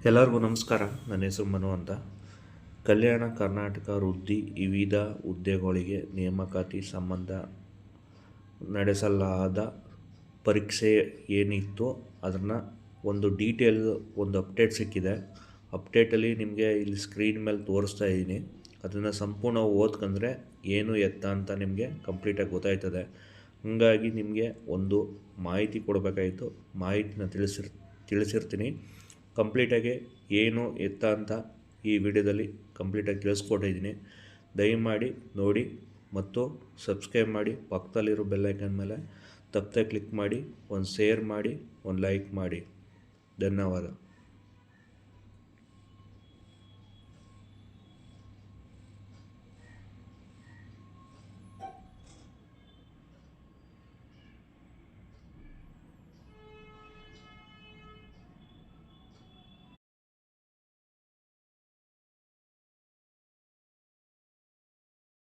ಎಲ್ಲರಿಗೂ ನಮಸ್ಕಾರ. ನನ್ನ ಹೆಸರು ಮನು ಅಂತ. ಕಲ್ಯಾಣ ಕರ್ನಾಟಕ ವೃದ್ಧಿ ವಿವಿಧ ಹುದ್ದೆಗಳಿಗೆ ನೇಮಕಾತಿ ಸಂಬಂಧ ನಡೆಸಲಾದ ಪರೀಕ್ಷೆ ಏನಿತ್ತು ಅದನ್ನು ಒಂದು ಡೀಟೇಲ್ ಒಂದು ಅಪ್ಡೇಟ್ ಸಿಕ್ಕಿದೆ. ಅಪ್ಡೇಟಲ್ಲಿ ನಿಮಗೆ ಇಲ್ಲಿ ಸ್ಕ್ರೀನ್ ಮೇಲೆ ತೋರಿಸ್ತಾ ಇದ್ದೀನಿ. ಅದನ್ನು ಸಂಪೂರ್ಣ ಓದ್ಕೊಂಡ್ರೆ ಏನು ಎತ್ತ ಅಂತ ನಿಮಗೆ ಕಂಪ್ಲೀಟಾಗಿ ಗೊತ್ತಾಯ್ತದೆ. ಹಾಗಾಗಿ ನಿಮಗೆ ಒಂದು ಮಾಹಿತಿ ಕೊಡಬೇಕಾಯಿತು. ಮಾಹಿತಿನ ತಿಳಿಸಿರ್ತೀನಿ. ಕಂಪ್ಲೀಟಾಗಿ ಏನು ಎತ್ತ ಅಂತ ಈ ವಿಡಿಯೋದಲ್ಲಿ ಕಂಪ್ಲೀಟಾಗಿ ತಿಳಿಸ್ಕೊಟ್ಟಿದ್ದೀನಿ. ದಯಮಾಡಿ ನೋಡಿ ಮತ್ತು ಸಬ್ಸ್ಕ್ರೈಬ್ ಮಾಡಿ. ಪಕ್ಕದಲ್ಲಿರೋ ಬೆಲ್ಲೈಕನ್ ಮೇಲೆ ತಪ್ಪದೆ ಕ್ಲಿಕ್ ಮಾಡಿ, ಒಂದು ಶೇರ್ ಮಾಡಿ, ಒಂದು ಲೈಕ್ ಮಾಡಿ. ಧನ್ಯವಾದ.